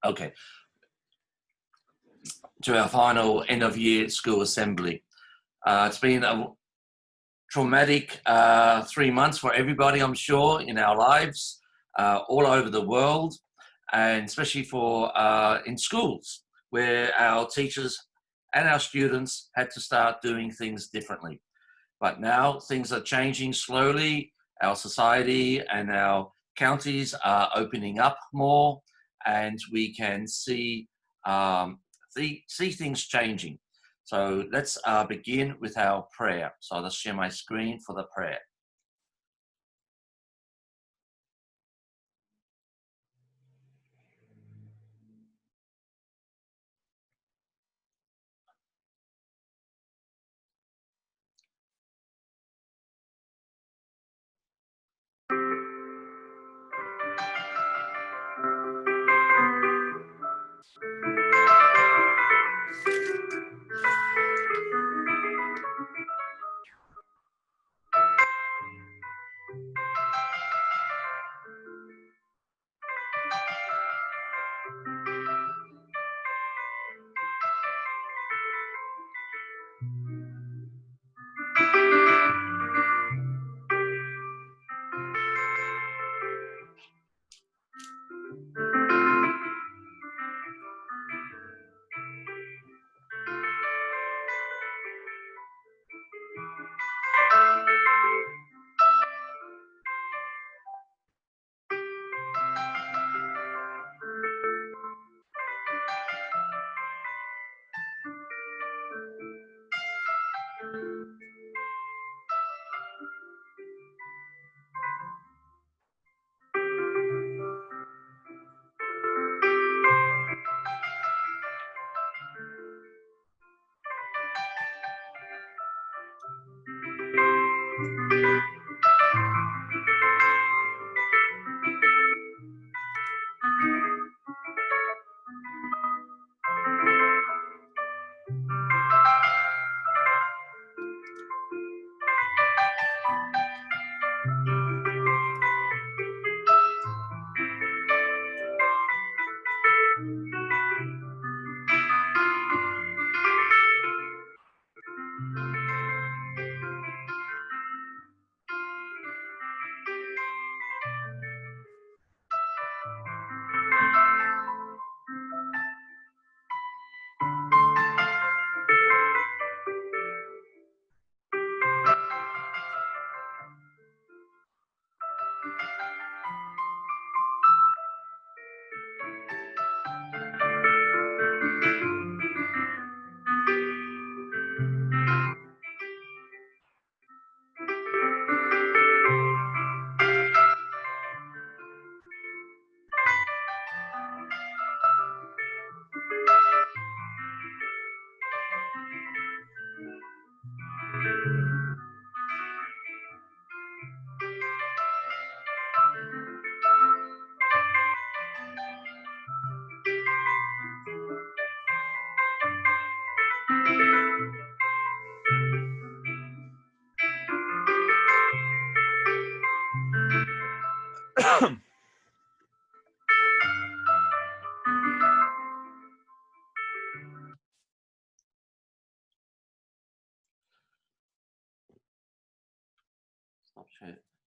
Okay, to our final end of year school assembly. It's been a traumatic 3 months for everybody, I'm sure, in our lives, all over the world, and especially for in schools, where our teachers and our students had to start doing things differently. But now things are changing slowly. Our society and our counties are opening up more, and we can see things changing. So let's begin with our prayer. So I'll just share my screen for the prayer.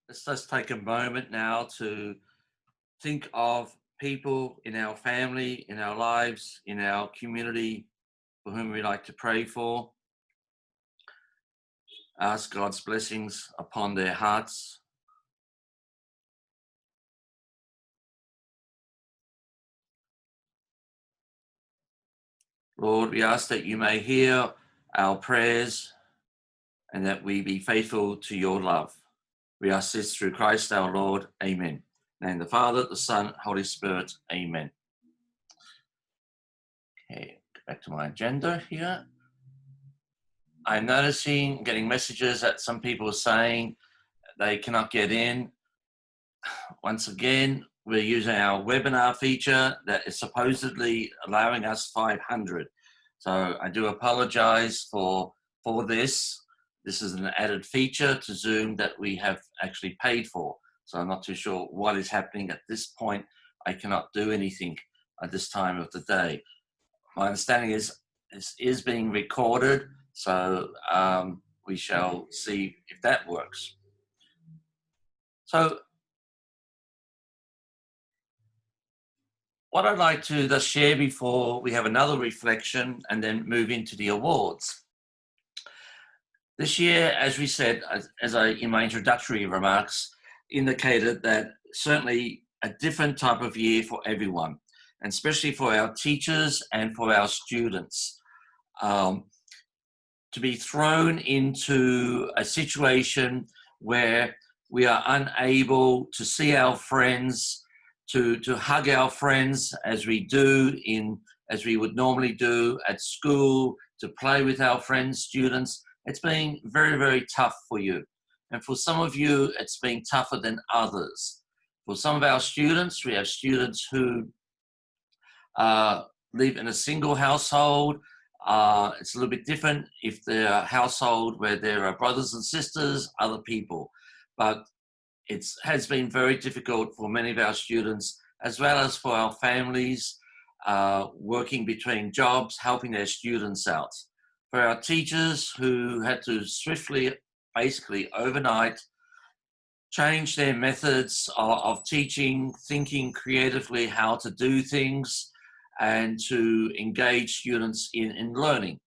Let's just take a moment now to think of people in our family, in our lives, in our community for whom we like to pray for. Ask God's blessings upon their hearts. Lord, we ask that you may hear our prayers and that we be faithful to your love. We ask this through Christ our Lord. Amen. In the name of the Father, the Son, Holy Spirit. Amen. Okay, back to my agenda here. I'm noticing, getting messages that some people are saying they cannot get in. Once again, we're using our webinar feature that is supposedly allowing us 500. So I do apologize for this. This is an added feature to Zoom that we have actually paid for. So I'm not too sure what is happening at this point. I cannot do anything at this time of the day. My understanding is this is being recorded, so we shall see if that works. So what I'd like to just share before we have another reflection and then move into the awards. This year, as we said, as I in my introductory remarks, indicated that certainly a different type of year for everyone, and especially for our teachers and for our students. To be thrown into a situation where we are unable to see our friends, to hug our friends as we would normally do at school, to play with our friends, students. It's been very, very tough for you. And for some of you, it's been tougher than others. For some of our students, we have students who live in a single household. It's a little bit different if they're a household where there are brothers and sisters, other people. But it has been very difficult for many of our students, as well as for our families, working between jobs, helping their students out. For our teachers who had to swiftly, basically overnight, change their methods of teaching, thinking creatively how to do things, and to engage students in learning.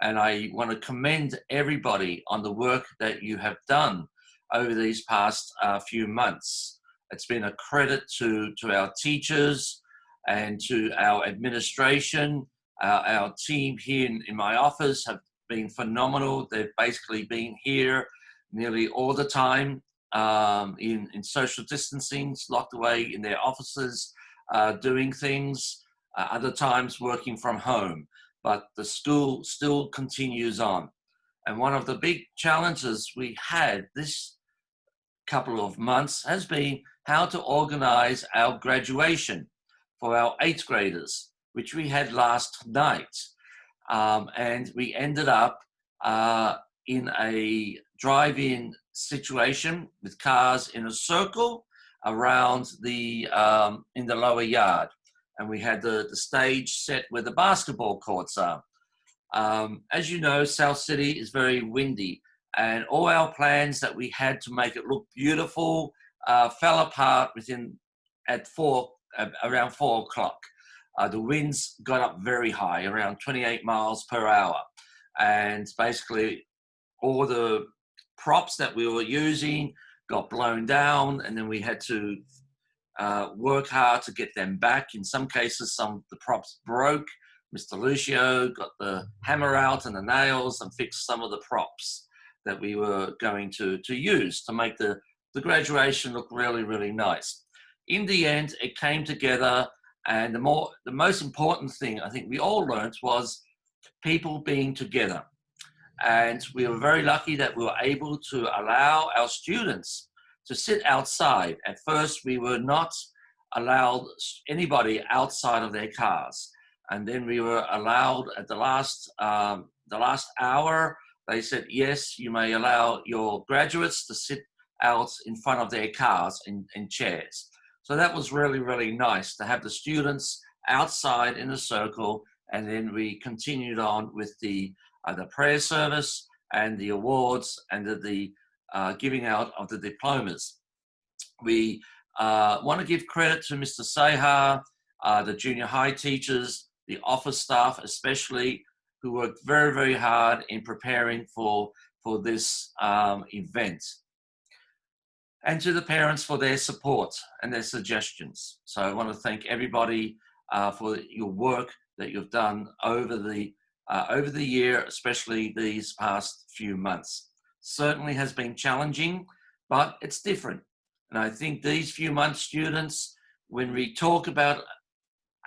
And I want to commend everybody on the work that you have done over these past few months. It's been a credit to our teachers and to our administration. Our team here in my office have been phenomenal. They've basically been here nearly all the time in social distancing, locked away in their offices, doing things. Other times working from home, but the school still continues on. And one of the big challenges we had this couple of months has been how to organize our graduation for our 8th graders, which we had last night. And we ended up in a drive-in situation with cars in a circle around in the lower yard. And we had the stage set where the basketball courts are. As you know, South City is very windy, and all our plans that we had to make it look beautiful fell apart around 4 o'clock. The winds got up very high, around 28 miles per hour. And basically all the props that we were using got blown down, and then we had to work hard to get them back. In some cases, some of the props broke. Mr. Lucio got the hammer out and the nails and fixed some of the props that we were going to use to make the graduation look really, really nice. In the end, it came together, and the most important thing I think we all learned was people being together. And we were very lucky that we were able to allow our students to sit outside. At first, we were not allowed anybody outside of their cars. And then we were allowed at the last hour, they said, yes, you may allow your graduates to sit out in front of their cars in chairs. So that was really, really nice to have the students outside in a circle. And then we continued on with the prayer service and the awards and the giving out of the diplomas. We want to give credit to Mr. Sehar, the junior high teachers, the office staff especially, who worked very, very hard in preparing for this event. And to the parents for their support and their suggestions. So I want to thank everybody for your work that you've done over the year, especially these past few months. Certainly has been challenging, but it's different. And I think these few months, students, when we talk about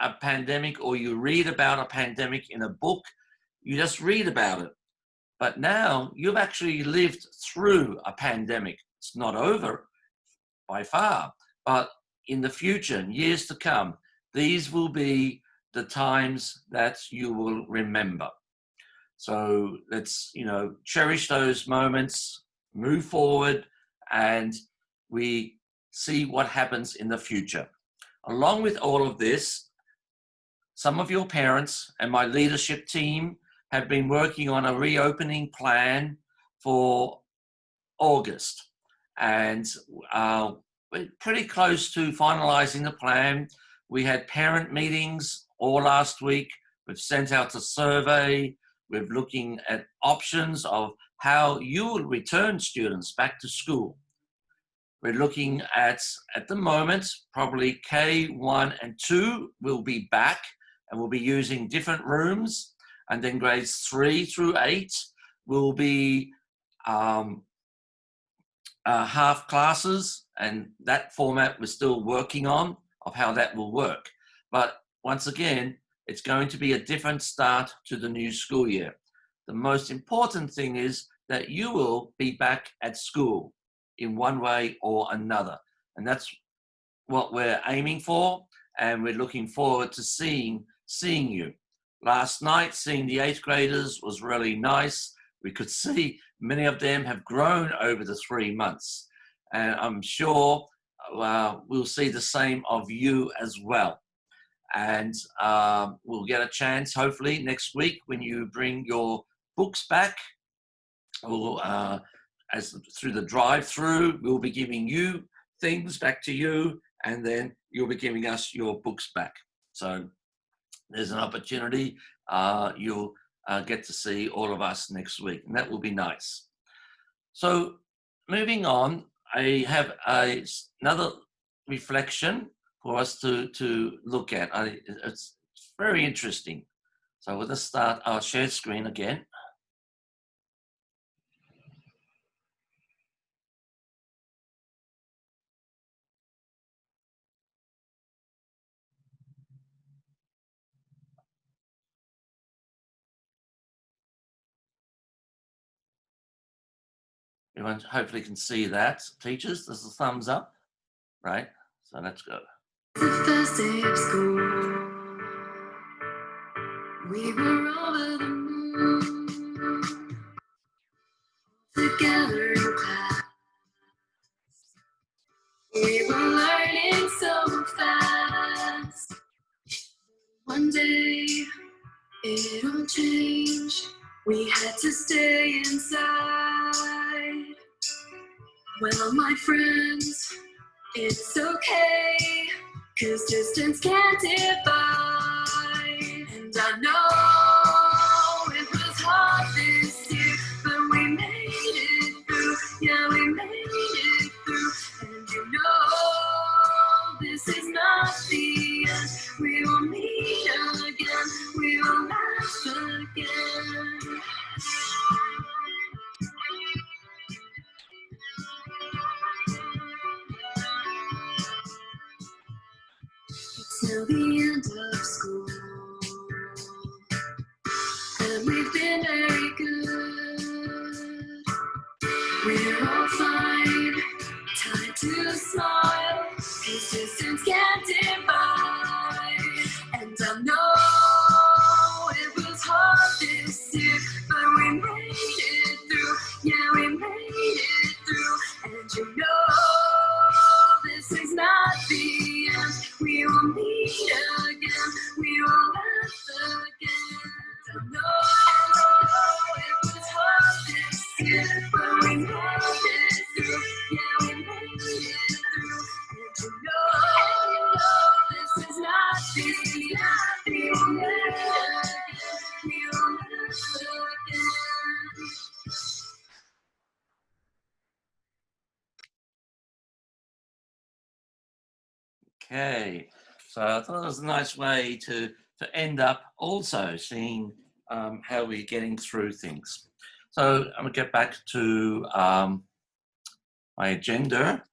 a pandemic or you read about a pandemic in a book, you just read about it. But now you've actually lived through a pandemic. It's not over by far, but in the future, in years to come, these will be the times that you will remember. So let's, cherish those moments, move forward, and we see what happens in the future. Along with all of this, some of your parents and my leadership team have been working on a reopening plan for August. And we're pretty close to finalizing the plan. We had parent meetings all last week. We've sent out a survey. We're looking at options of how you will return students back to school. We're looking at the moment, probably K1 and 2 will be back and we'll be using different rooms. And then grades 3 through 8 will be half classes, and that format we're still working on of how that will work. But once again, it's going to be a different start to the new school year. The most important thing is that you will be back at school in one way or another. And that's what we're aiming for, and we're looking forward to seeing you. Last night, seeing the 8th graders was really nice. We could see many of them have grown over the 3 months. And I'm sure we'll see the same of you as well. And we'll get a chance, hopefully, next week when you bring your books back. We'll, as through the drive-through, we'll be giving you things back to you, and then you'll be giving us your books back. So there's an opportunity. You'll get to see all of us next week, and that will be nice. So moving on, I have another reflection for us to look at. It's very interesting. So we'll just start our shared screen again. Everyone hopefully can see that. Teachers, this is a thumbs up, right? So let's go. The first day of school, we were over the moon, together in class. We were learning so fast. One day, it all changed. We had to stay inside. Well, my friends, it's okay, 'cause distance can't divide. And I know it was hard this year, but we made it through. Yeah, we made it through. And you know this is not the end. We will meet again. We will laugh again. It's now the end of school, and we've been very good. We're all fine, time to smile, 'cause distance can't divide. And I know it was hard this year, but we made it through. Yeah, we made it through. And you know this is not the end. We will meet again. We will laugh again. I know it was hard this year, but we made it through. Yeah, we made it through. And you know this is not the end. We will meet again. We will laugh again. Okay, so I thought it was a nice way to end up also seeing how we're getting through things. So I'm gonna get back to my agenda,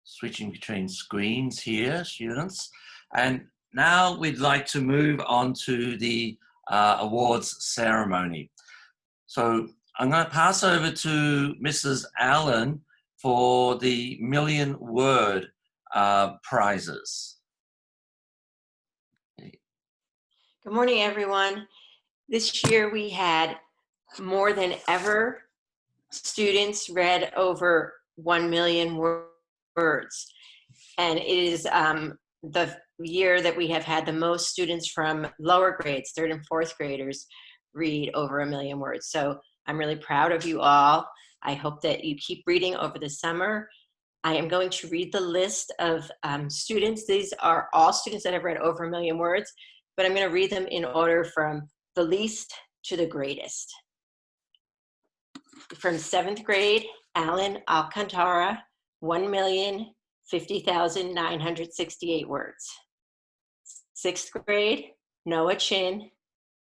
switching between screens here, students. And now we'd like to move on to the awards ceremony. So I'm gonna pass over to Mrs. Allen for the Million Word prizes. Good morning, everyone. This year we had more than ever students read over 1 million words. And it is the year that we have had the most students from lower grades, 3rd and 4th graders, read over 1 million words. So I'm really proud of you all. I hope that you keep reading over the summer. I am going to read the list of students. These are all students that have read over 1 million words, but I'm going to read them in order from the least to the greatest. From 7th grade, Alan Alcantara, 1,050,968 words. 6th grade, Noah Chin,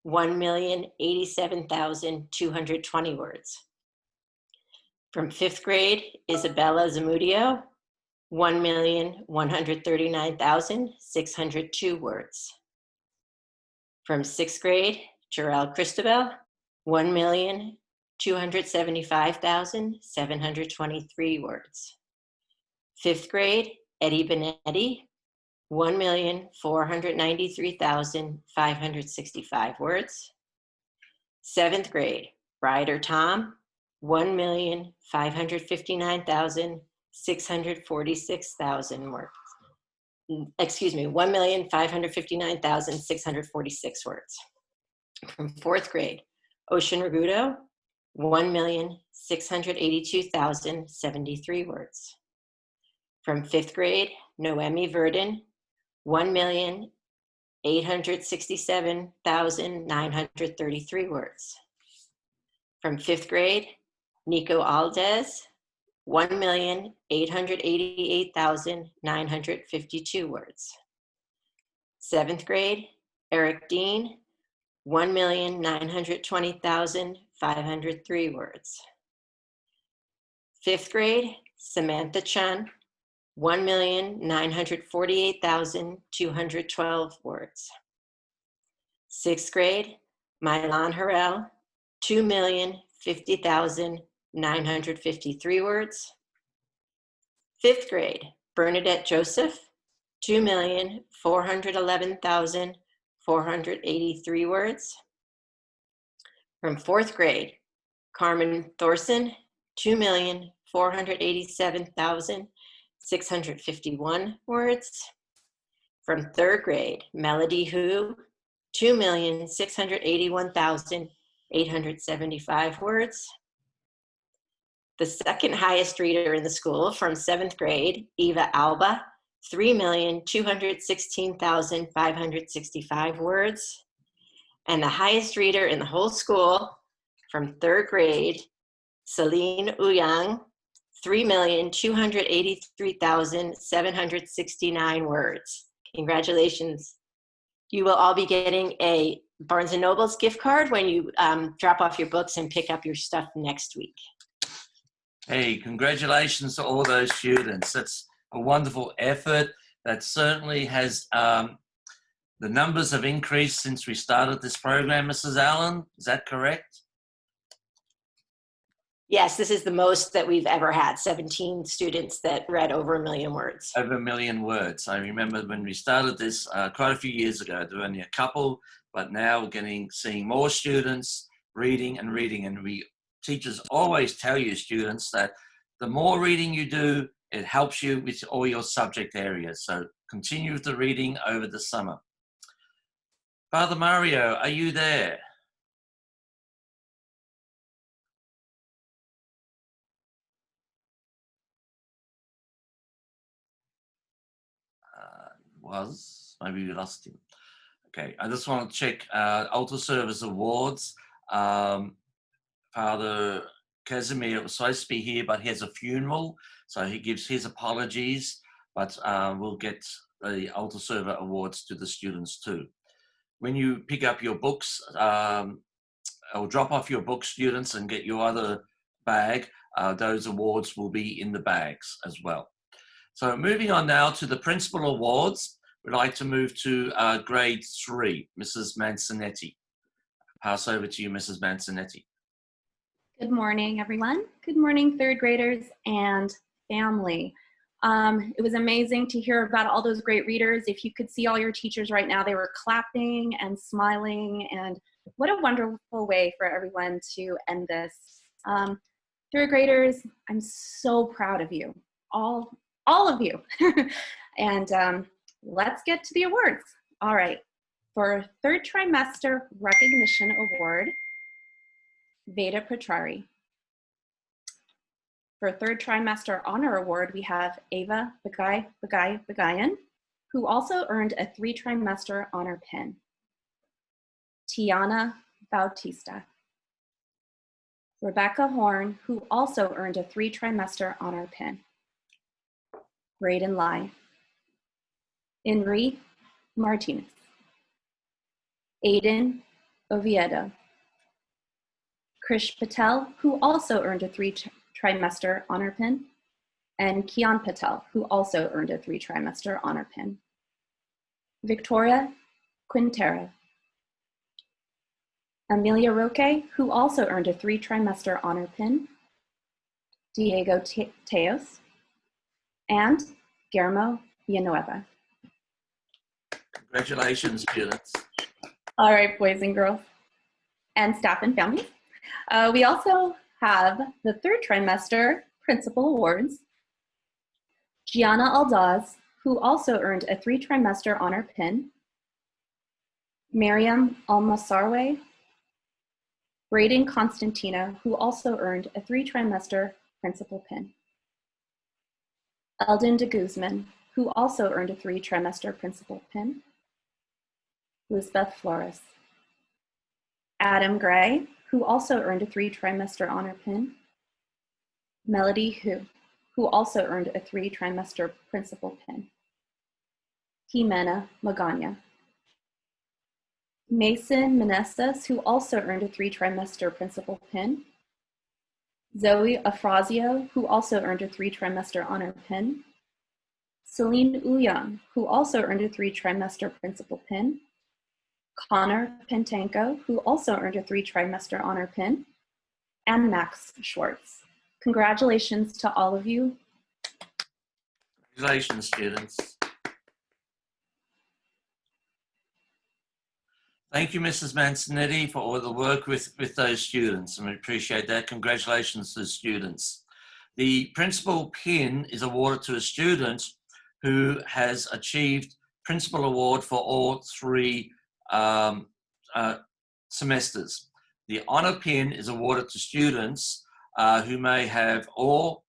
1,087,220 words. From 5th grade, Isabella Zamudio, 1,139,602 words. From 6th grade, Jarrell Christabel, 1,275,723 words. 5th grade, Eddie Benetti, 1,493,565 words. 7th grade, Ryder Tom, 1,559,646 words. Excuse me, 1,559,646 words. From 4th grade, Ocean Ragudo, 1,682,073 words. From 5th grade, Noemi Verdon, 1,867,933 words. From 5th grade, Nico Aldez, 1,888,952 words. 7th grade, Eric Dean, 1,920,503 words. 5th grade, Samantha Chun, 1,948,212 words. 6th grade, Mylan Harrell, 2,050,953 words. 5th grade, Bernadette Joseph, 2,411,483 words. From 4th grade, Carmen Thorson, 2,487,651 words. From 3rd grade, Melody Hu, 2,681,875 words. The second highest reader in the school, from 7th grade, Eva Alba, 3,216,565 words. And the highest reader in the whole school, from 3rd grade, Celine Ouyang, 3,283,769 words. Congratulations. You will all be getting a Barnes & Noble's gift card when you drop off your books and pick up your stuff next week. Hey, congratulations to all those students. That's a wonderful effort. That certainly has, the numbers have increased since we started this program, Mrs. Allen. Is that correct? Yes, this is the most that we've ever had, 17 students that read over 1 million words. Over 1 million words. I remember when we started this quite a few years ago, there were only a couple, but now we're seeing more students reading and reading. And teachers always tell you, students, that the more reading you do, it helps you with all your subject areas. So continue with the reading over the summer. Father Mario, are you there? Maybe we lost him. Okay, I just want to check Altar Service Awards. Father Casimir was supposed to be here, but he has a funeral, so he gives his apologies, but we'll get the Altar Server Awards to the students too. When you pick up your books, or drop off your books, students, and get your other bag, those awards will be in the bags as well. So moving on now to the Principal Awards, we'd like to move to grade 3, Mrs. Manzanetti. Pass over to you, Mrs. Manzanetti. Good morning, everyone. Good morning, 3rd graders and family. It was amazing to hear about all those great readers. If you could see all your teachers right now, they were clapping and smiling, and what a wonderful way for everyone to end this. 3rd graders, I'm so proud of you, all of you. And let's get to the awards. All right, for third trimester recognition award, Veda Petrari. For third trimester honor award, we have Ava Bagayan, who also earned a 3 trimester honor pin. Tiana Bautista. Rebecca Horn, who also earned a 3 trimester honor pin. Braden Lai. Inri Martinez. Aiden Oviedo. Krish Patel, who also earned a 3 trimester honor pin, and Kian Patel, who also earned a 3 trimester honor pin. Victoria Quintero. Amelia Roque, who also earned a 3 trimester honor pin. Diego Teos. And Guillermo Villanueva. Congratulations, students. All right, boys and girls, and staff and families. We also have the third trimester principal awards. Gianna Aldaz, who also earned a 3 trimester honor pin. Miriam Almasarwe. Braden Constantino, who also earned a 3 trimester principal pin. Eldon de Guzman, who also earned a 3 trimester principal pin. Lisbeth Flores. Adam Gray, who also earned a 3 trimester honor pin. Melody who also earned a 3 trimester principal pin. Jimena Magana. Mason Meneses, who also earned a 3 trimester principal pin. Zoe Afrazio, who also earned a 3 trimester honor pin. Celine Uyang, who also earned a 3 trimester principal pin. Connor Pentenko, who also earned a 3 trimester honor pin. And Max Schwartz. Congratulations to all of you. Congratulations, students. Thank you, Mrs. Manzanetti, for all the work with those students, and we appreciate that. Congratulations to the students. The principal pin is awarded to a student who has achieved principal award for all 3 semesters. The honor pin is awarded to students who may have all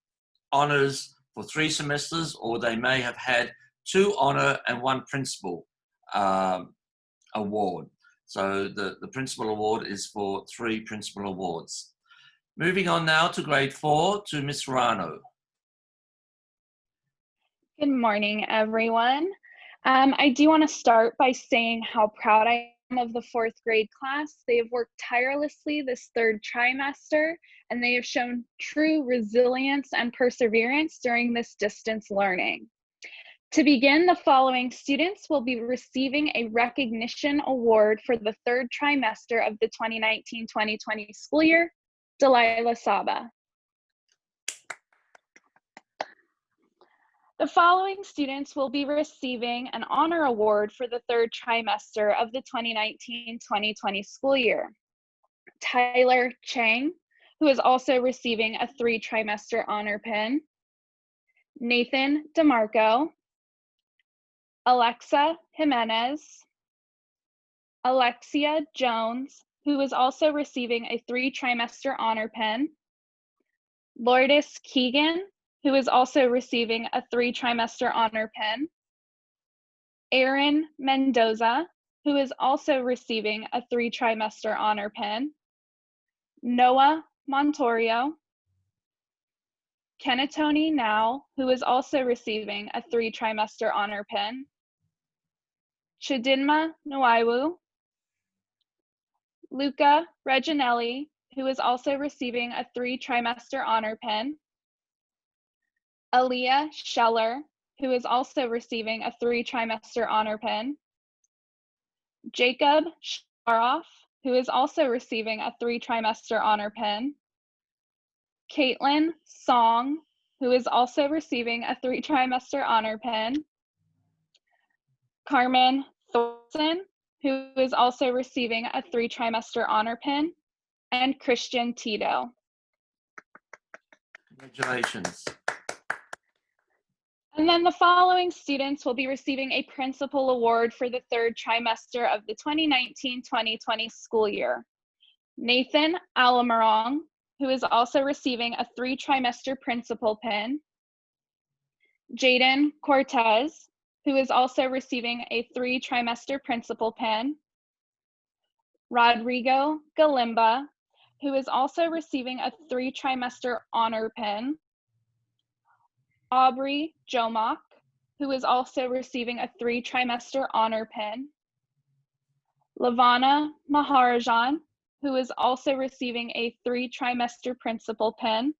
honors for 3 semesters, or they may have had 2 honor and 1 principal award. So the principal award is for 3 principal awards. Moving on now to grade 4 to Ms. Rano. Good morning, everyone. I do want to start by saying how proud I am of the 4th grade class. They have worked tirelessly this 3rd trimester, and they have shown true resilience and perseverance during this distance learning. To begin, the following students will be receiving a recognition award for the 3rd trimester of the 2019-2020 school year. Delilah Saba. The following students will be receiving an honor award for the 3rd trimester of the 2019-2020 school year. Tyler Chang, who is also receiving a 3 trimester honor pin. Nathan DeMarco. Alexa Jimenez. Alexia Jones, who is also receiving a 3 trimester honor pin. Lourdes Keegan, who is also receiving a 3 trimester honor pin. Aaron Mendoza, who is also receiving a 3 trimester honor pin. Noah Montorio. Kenatoni Now, who is also receiving a 3 trimester honor pin. Chidinma Nwaiwu. Luca Reginelli, who is also receiving a 3 trimester honor pin. Aaliyah Scheller, who is also receiving a 3 trimester honor pin. Jacob Sharoff, who is also receiving a 3 trimester honor pin. Caitlin Song, who is also receiving a 3 trimester honor pin. Carmen Thorson, who is also receiving a 3 trimester honor pin. And Christian Tito. Congratulations. And then the following students will be receiving a principal award for the third trimester of the 2019-2020 school year. Nathan Alamarong, who is also receiving a 3-trimester principal pin. Jaden Cortez, who is also receiving a 3-trimester principal pin. Rodrigo Galimba, who is also receiving a 3-trimester honor pin. Aubrey Jomock, who is also receiving a 3-trimester honor pin. Lavana Maharajan, who is also receiving a 3-trimester principal pin.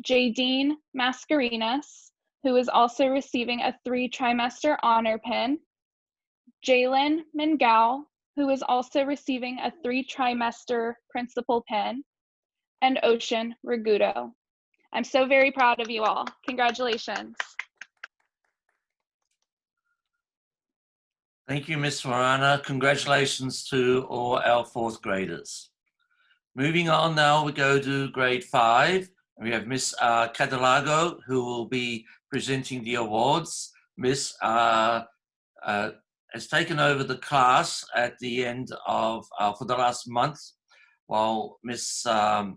Jadine Mascarinas, who is also receiving a 3-trimester honor pin. Jalen Mingao, who is also receiving a 3-trimester principal pin. And Ocean Ragudo. I'm so very proud of you all. Congratulations. Thank you, Ms. Morana. Congratulations to all our 4th graders. Moving on now, we go to grade 5. We have Miss Cadalago, who will be presenting the awards. Miss has taken over the class at the end of, for the last month, while Mrs.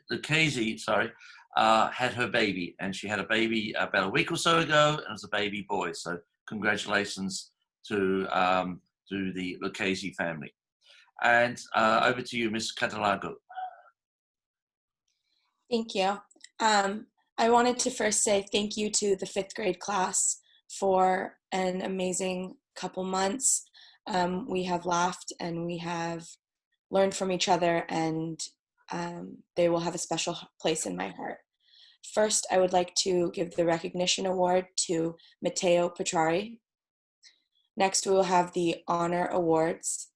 Lucchese, had her baby, and she had a baby about a week or so ago, and it was a baby boy. So congratulations to the Lucchese family. And over to you, Ms. Catalago. Thank you. I wanted to first say thank you to the 5th grade class for an amazing couple months. We have laughed and we have learned from each other, and they will have a special place in my heart. First, I would like to give the recognition award to Matteo Petrari. Next, we will have the honor awards.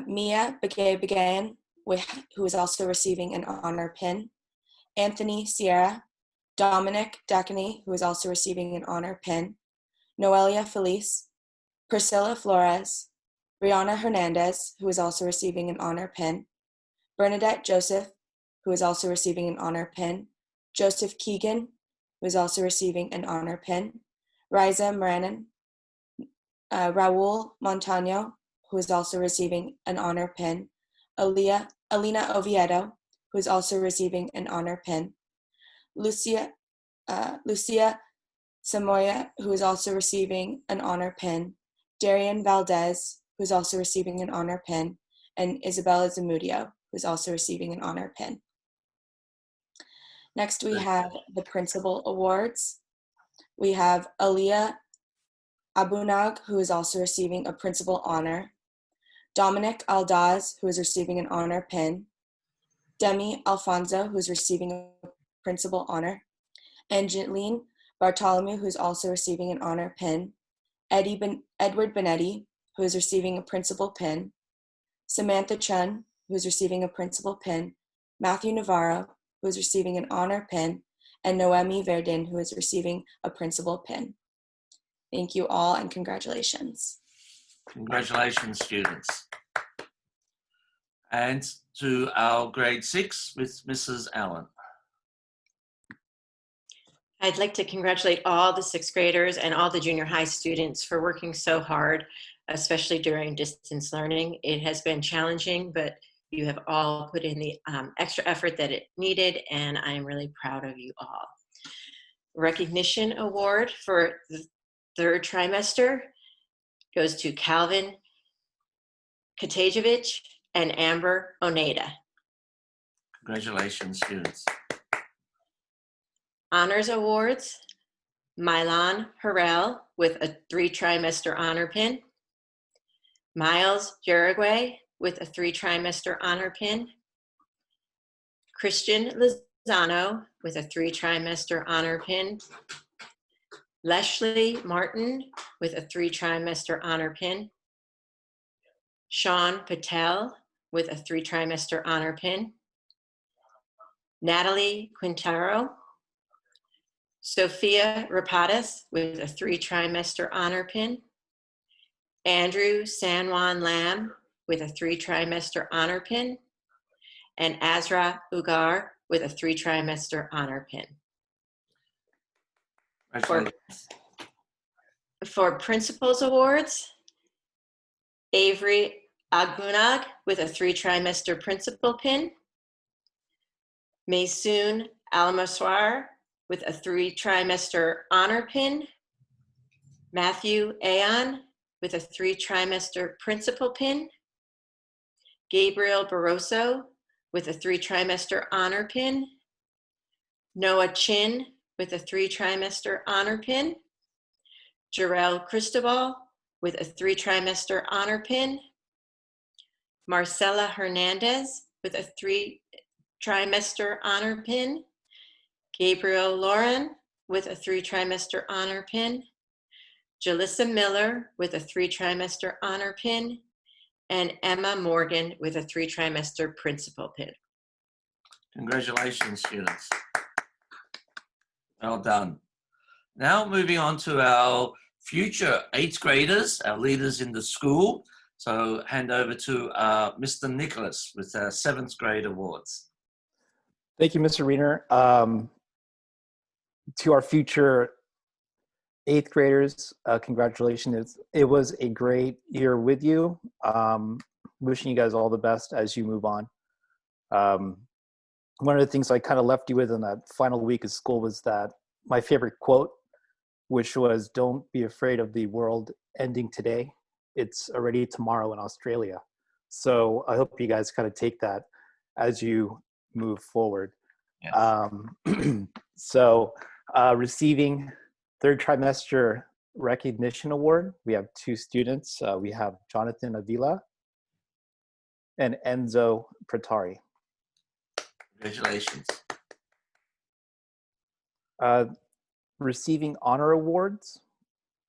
Mia Begay-Begayan, who is also receiving an honor pin. Anthony Sierra. Dominic Dacany, who is also receiving an honor pin. Noelia Felice. Priscilla Flores. Brianna Hernandez, who is also receiving an honor pin. Bernadette Joseph, who is also receiving an honor pin. Joseph Keegan, who is also receiving an honor pin. Riza Moranin. Raul Montano, who is also receiving an honor pin. Alina Oviedo, who is also receiving an honor pin. Lucia Samoya, who is also receiving an honor pin. Darian Valdez, who is also receiving an honor pin. And Isabella Zamudio, who is also receiving an honor pin. Next, we have the principal awards. We have Aliyah Abunag, who is also receiving a principal honor. Dominic Aldaz, who is receiving an honor pin. Demi Alfonso, who is receiving a principal honor. Angeline Bartholomew, who is also receiving an honor pin. Edward Benetti, who is receiving a principal pin. Samantha Chun, who is receiving a principal pin. Matthew Navarro, who is receiving an honor pin. And Noemi Verdin, who is receiving a principal pin. Thank you all, and congratulations. Congratulations, students. And to our grade 6 with Mrs. Allen. I'd like to congratulate all the 6th graders and all the junior high students for working so hard, especially during distance learning. It has been challenging, but you have all put in the extra effort that it needed, and I am really proud of you all. Recognition award for the 3rd trimester goes to Calvin Katajevich and Amber Oneda. Congratulations, students. Honors awards, Milan Harrell with a 3-trimester honor pin. Miles Uruguay with a 3-trimester honor pin. Christian Lozano with a 3-trimester honor pin. Leslie Martin with a 3-trimester honor pin. Sean Patel with a 3-trimester honor pin. Natalie Quintero. Sophia Rapadas with a 3-trimester honor pin. Andrew San Juan Lam with a 3-trimester honor pin. And Azra Ugar with a 3-trimester honor pin. Congratulations. For Principals Awards, Avery Agbunag with a 3-trimester principal pin. Maysoon Alamaswar with a 3-trimester honor pin. Matthew Aon with a 3-trimester principal pin. Gabriel Barroso with a 3-trimester honor pin. Noah Chin with a 3-trimester honor pin. Jarrell Cristobal with a 3-trimester honor pin. Marcela Hernandez with a 3-trimester honor pin. Gabriel Lauren with a 3-trimester honor pin. Jalissa Miller with a 3-trimester honor pin. And Emma Morgan with a 3-trimester principal pin. Congratulations, students. Well done. Now moving on to our future 8th graders, our leaders in the school. So hand over to Mr. Nicholas with our 7th grade awards. Thank you, Mr. Reiner. To our future 8th graders, congratulations. It was a great year with you. Wishing you guys all the best as you move on. One of the things I kind of left you with in that final week of school was that my favorite quote, which was, "Don't be afraid of the world ending today. It's already tomorrow in Australia." So I hope you guys kind of take that as you move forward. Yes. Receiving 3rd trimester recognition award, we have 2 students. We have Jonathan Avila and Enzo Pratari. Congratulations. Receiving honor awards,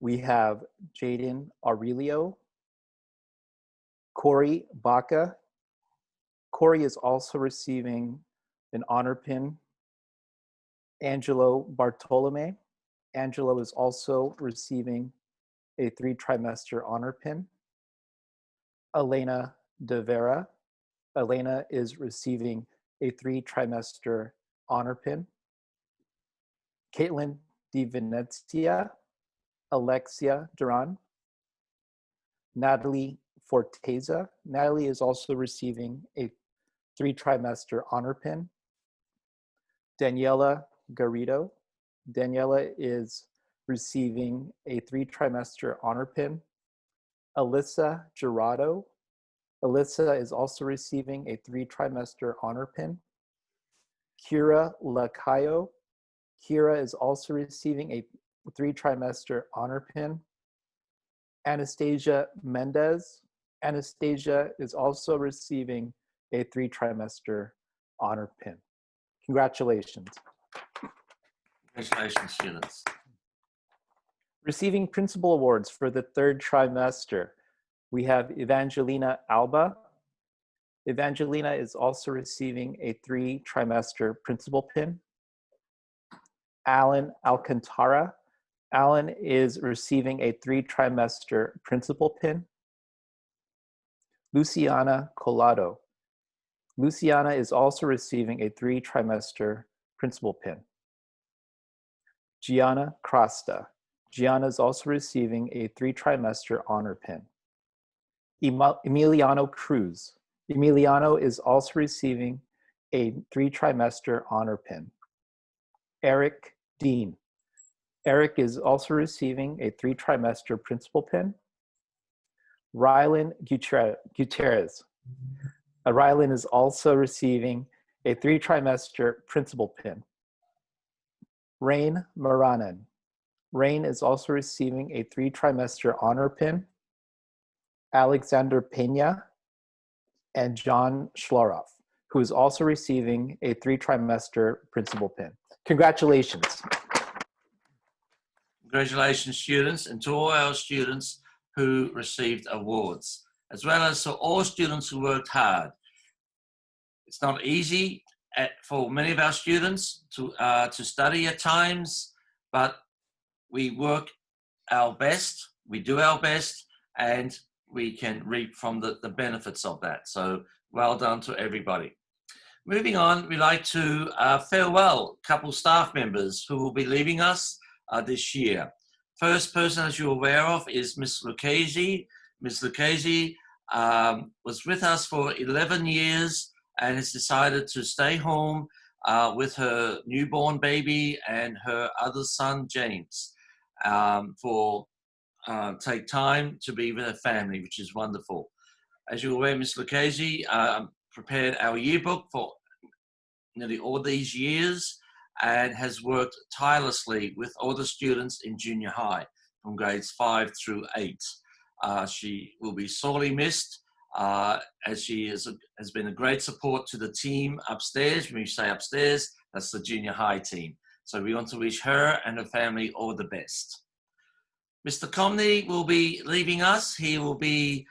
we have Jaden Aurelio, Corey Baca. Corey is also receiving an honor pin. Angelo Bartolome. Angelo is also receiving a 3-trimester honor pin. Elena De Vera. Elena is receiving a 3-trimester honor pin. Caitlin Di Venezia. Alexia Duran. Natalie Forteza. Natalie is also receiving a 3-trimester honor pin. Daniela Garrido. Daniela is receiving a 3-trimester honor pin. Alyssa Gerardo. Alyssa is also receiving a 3-trimester honor pin. Kira Lacayo. Kira is also receiving a 3-trimester honor pin. Anastasia Mendez. Anastasia is also receiving a 3-trimester honor pin. Congratulations. Congratulations, students. Receiving principal awards for the 3rd trimester, we have Evangelina Alba. Evangelina is also receiving a 3-trimester principal pin. Alan Alcantara. Alan is receiving a 3-trimester principal pin. Luciana Colado. Luciana is also receiving a 3-trimester principal pin. Gianna Crasta. Gianna is also receiving a 3-trimester honor pin. Emiliano Cruz. Emiliano is also receiving a 3-trimester honor pin. Eric Dean. Eric is also receiving a 3-trimester principal pin. Rylan Gutierrez. Rylan is also receiving a 3-trimester principal pin. Rain Maranan. Rain is also receiving a 3-trimester honor pin. Alexander Pena and John Schloroff, who is also receiving a 3-trimester principal pin. Congratulations. Congratulations, students, and to all our students who received awards, as well as to all students who worked hard. It's not easy for many of our students to study at times, but we work our best, we do our best, and we can reap from the benefits of that. So well done to everybody. Moving on, we'd like to farewell a couple staff members who will be leaving us this year. First person, as you're aware of, is Miss Lucchese. Miss Lucchese was with us for 11 years and has decided to stay home with her newborn baby and her other son, James, for take time to be with her family, which is wonderful. As you're aware, Miss Lucchese prepared our yearbook for nearly all these years and has worked tirelessly with all the students in junior high from grades 5 through 8. She will be sorely missed as she has been a great support to the team upstairs. When we say upstairs, that's the junior high team. So we want to wish her and her family all the best. Mr. Comney will be leaving us. He will be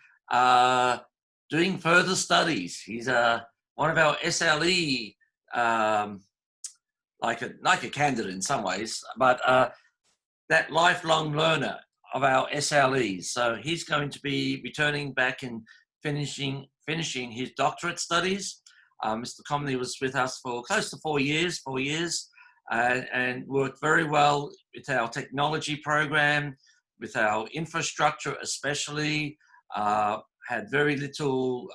doing further studies. He's one of our SLE, like a candidate in some ways, but that lifelong learner of our SLEs. So he's going to be returning back and finishing his doctorate studies. Mr. Comney was with us for close to 4 years, and worked very well with our technology program, with our infrastructure especially. Had very little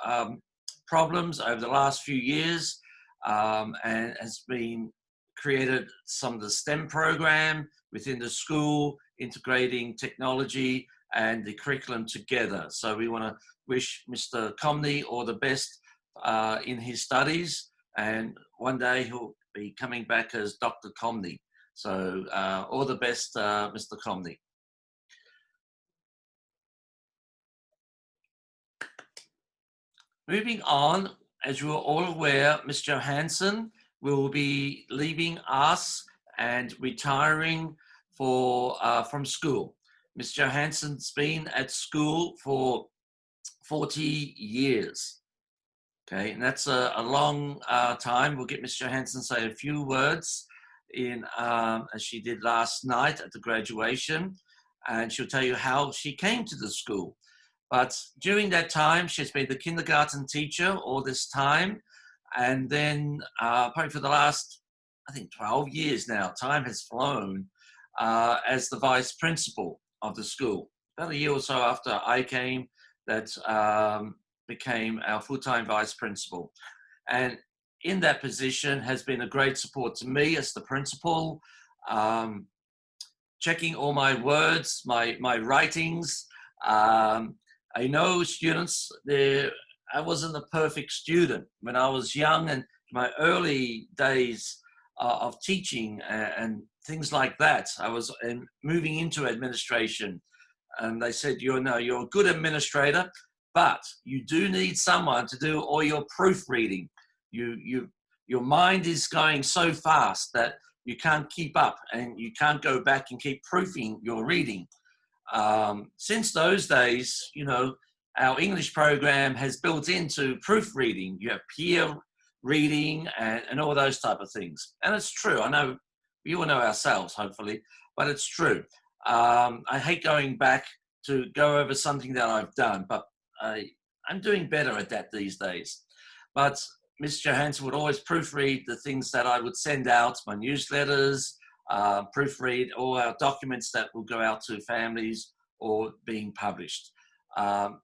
problems over the last few years, and has been created some of the STEM program within the school, integrating technology and the curriculum together. So we want to wish Mr. Comney all the best in his studies, and one day he'll be coming back as Dr. Comney. So all the best, Mr. Comney. Moving on, as you are all aware, Ms. Johansson will be leaving us and retiring from school. Ms. Johansson's been at school for 40 years. Okay, and that's a long time. We'll get Ms. Johansson to say a few words as she did last night at the graduation, and she'll tell you how she came to the school. But during that time, she's been the kindergarten teacher all this time. And then probably for the last, I think, 12 years now, time has flown, as the vice principal of the school. About a year or so after I came, that became our full-time vice principal. And in that position has been a great support to me as the principal, checking all my words, my writings. I know students, I wasn't a perfect student. When I was young and my early days of teaching and things like that, I was moving into administration. And they said, you're a good administrator, but you do need someone to do all your proofreading. Your mind is going so fast that you can't keep up and you can't go back and keep proofing your reading. Since those days, our English program has built into proofreading. You have peer reading and all those type of things. And it's true. I know we all know ourselves, hopefully, but it's true. I hate going back to go over something that I've done, but I'm doing better at that these days. But Ms. Johansson would always proofread the things that I would send out, my newsletters, proofread all our documents that will go out to families or being published.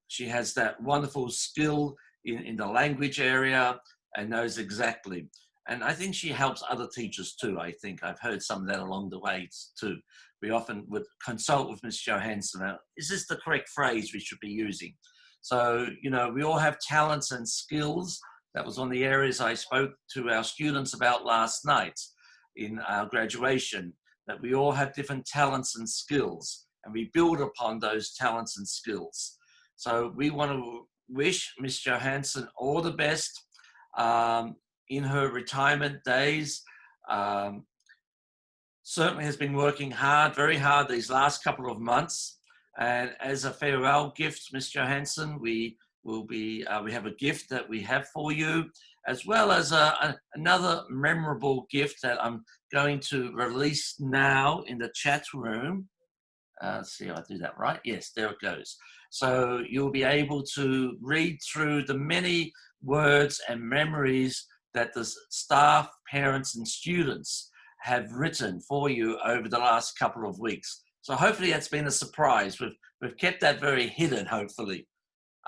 She has that wonderful skill in the language area and knows exactly. And I think she helps other teachers too, I think. I've heard some of that along the way too. We often would consult with Ms. Johansson. Is this the correct phrase we should be using? So, we all have talents and skills. That was one of the areas I spoke to our students about last night in our graduation, that we all have different talents and skills, and we build upon those talents and skills. So we want to wish Ms. Johansson all the best in her retirement days. Certainly has been working hard, very hard these last couple of months. And as a farewell gift, Ms. Johansson, we have a gift that we have for you, as well as another memorable gift that I'm going to release now in the chat room. Let's see if I do that right. Yes, there it goes. So you'll be able to read through the many words and memories that the staff, parents, and students have written for you over the last couple of weeks. So hopefully that's been a surprise. We've kept that very hidden, hopefully.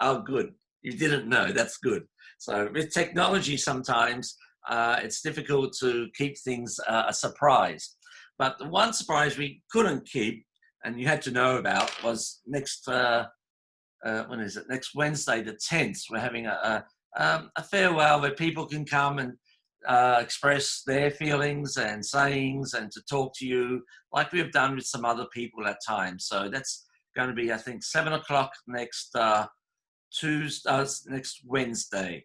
Oh, good. You didn't know. That's good. So with technology, sometimes it's difficult to keep things a surprise. But the one surprise we couldn't keep, and you had to know about, was next, when is it? Next Wednesday, the 10th. We're having a farewell where people can come and express their feelings and sayings and to talk to you like we have done with some other people at times. So that's going to be, I think, 7 o'clock next next Wednesday.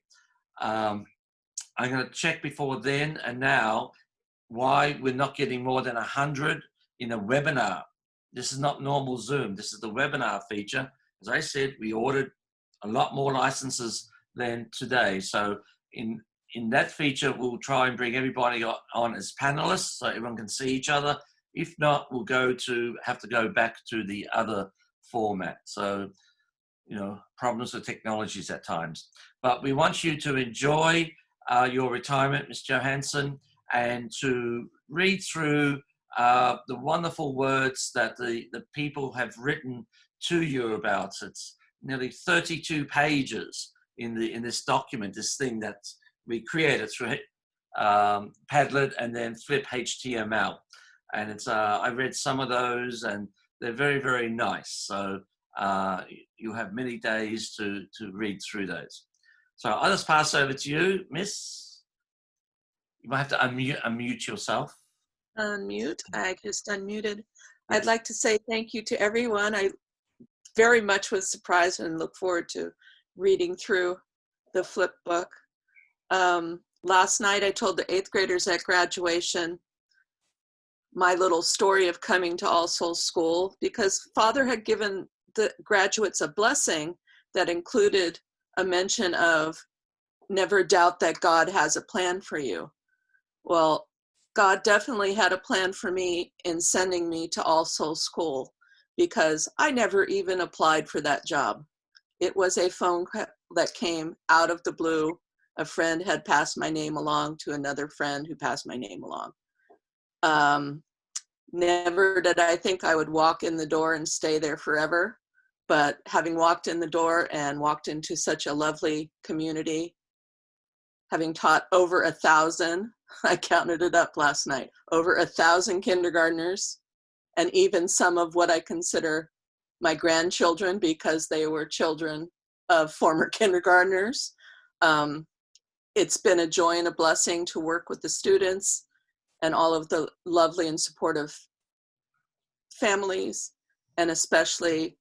I'm going to check before then and now why we're not getting more than 100 in a webinar. This is not normal Zoom. This is the webinar feature. As I said, we ordered a lot more licenses than today. So in that feature, we'll try and bring everybody on as panelists so everyone can see each other. If not, we'll have to go back to the other format. So, you know, problems with technologies at times. But we want you to enjoy your retirement, Ms. Johansson, and to read through the wonderful words that the people have written to you about. It's nearly 32 pages in this document, this thing that we created through Padlet and then Flip HTML. And it's I read some of those and they're very, very nice. So you have many days to read through those. So I'll just pass over to you, Miss. You might have to unmute yourself. Unmute. I just unmuted. I'd like to say thank you to everyone. I very much was surprised and look forward to reading through the flip book. Last night I told the 8th graders at graduation my little story of coming to All Souls School because Father had given the graduates a blessing that included a mention of never doubt that God has a plan for you. Well, God definitely had a plan for me in sending me to All Souls School because I never even applied for that job. It was a phone call that came out of the blue. A friend had passed my name along to another friend who passed my name along. Never did I think I would walk in the door and stay there forever, but having walked in the door and walked into such a lovely community, having taught over 1,000, I counted it up last night, over 1,000 kindergartners, and even some of what I consider my grandchildren because they were children of former kindergartners. It's been a joy and a blessing to work with the students and all of the lovely and supportive families, and especially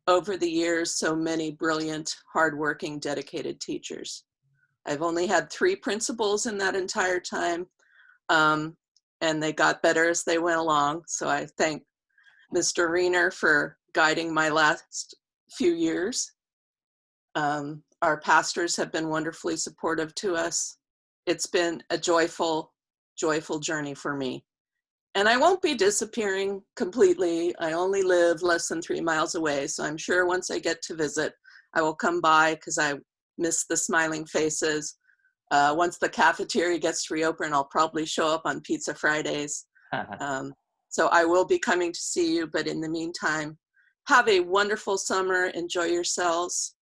over the years, so many brilliant, hardworking, dedicated teachers. I've only had 3 principals in that entire time, and they got better as they went along. So I thank Mr. Reiner for guiding my last few years. Our pastors have been wonderfully supportive to us. It's been a joyful, joyful journey for me. And I won't be disappearing completely. I only live less than 3 miles away. So I'm sure once I get to visit, I will come by because I miss the smiling faces. Once the cafeteria gets reopened, I'll probably show up on Pizza Fridays. So I will be coming to see you. But in the meantime, have a wonderful summer. Enjoy yourselves.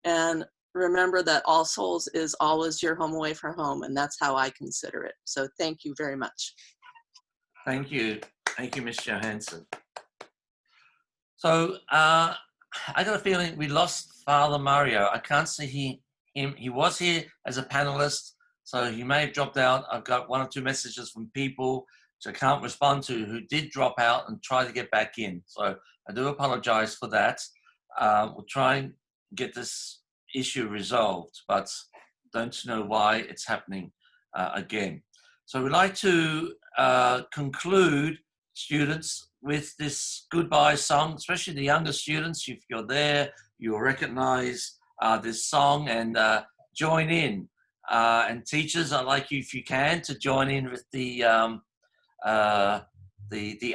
And remember that All Souls is always your home away from home. And that's how I consider it. So thank you very much. Thank you. Thank you, Ms. Johansson. So I got a feeling we lost Father Mario. I can't see him. He was here as a panelist, so he may have dropped out. I've got 1 or 2 messages from people which I can't respond to who did drop out and try to get back in. So I do apologize for that. We'll try and get this issue resolved, but don't know why it's happening again. So we'd like to conclude, students, with this goodbye song, especially the younger students. If you're there, you'll recognize this song and join in. And teachers, I'd like you, if you can, to join in with the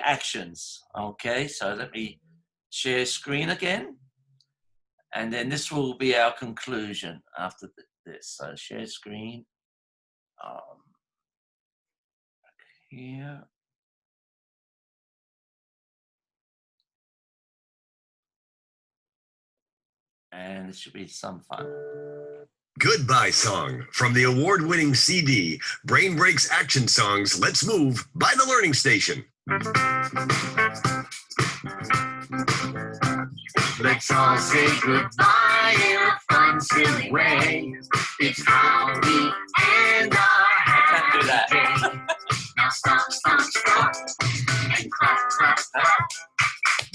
actions. Okay, so let me share screen again. And then this will be our conclusion after this. So share screen. Here. And it should be some fun. Goodbye Song from the award-winning CD, Brain Breaks Action Songs, Let's Move by The Learning Station. Let's all say goodbye in a fun, silly way. It's how we end our Can't do that. happy day. Now stop, stop, stop, and clap, clap, clap.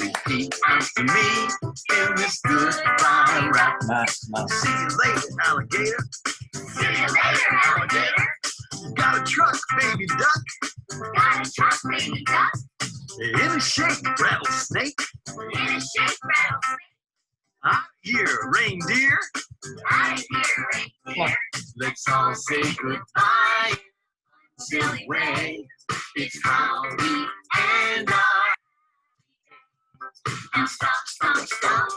Repeat after me in this goodbye rap. Nice. See you later, alligator. See you later, alligator. Got a truck, baby duck. Got a truck, baby duck. In a shape, rattlesnake. In a shape rattlesnake. I'm here, reindeer. I'm here, reindeer. Let's all say goodbye in a silly way. It's how we end our. Now stop, stop, stop.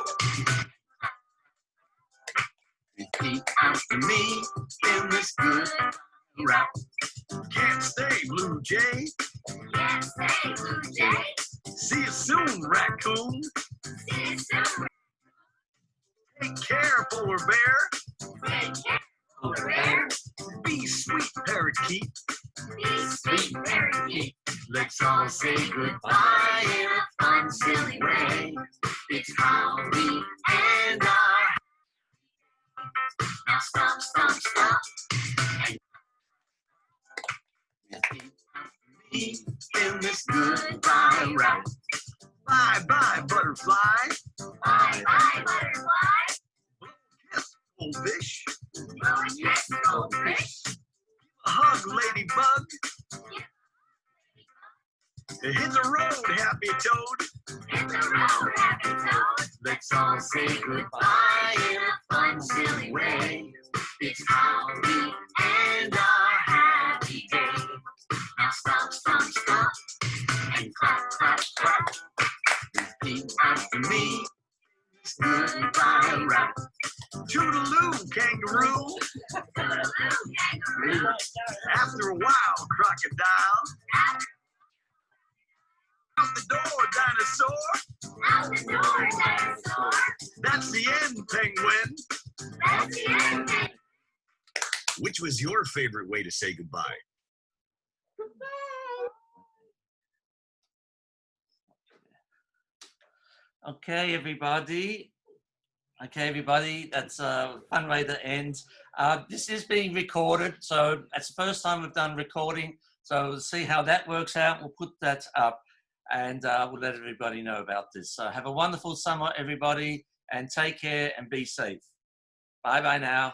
Repeat after me in this good rap. Can't stay, blue jay. Can't say blue jay. See you soon, raccoon. See you soon. Take care, polar bear. Take care, polar bear. Be sweet, parakeet. Be sweet, parakeet. Let's all say goodbye in a fun, silly way. It's how we end our. Now stop, stop, stop. And repeat after me in this goodbye rap. Bye bye, butterfly. Bye, bye, butterfly. Kiss, goldfish. Blow a kiss, goldfish. A hug, ladybug. Hit the road, happy toad. Hit the road, happy toad. Let's all say goodbye in a fun, silly way. It's how we end our happy day. Now stop, stop, stop, and clap, clap, clap. Repeat after me. It's goodbye rap. Toodaloo, kangaroo. Toodaloo, kangaroo. After a while, crocodile. Out the door, dinosaur. Out the door, dinosaur. That's the end, penguin. That's the end. Which was your favorite way to say goodbye? Okay, everybody. That's a fun way to end. This is being recorded, so that's the first time we've done recording. So we'll see how that works out. We'll put that up and we'll let everybody know about this. So have a wonderful summer, everybody, and take care and be safe. Bye-bye now.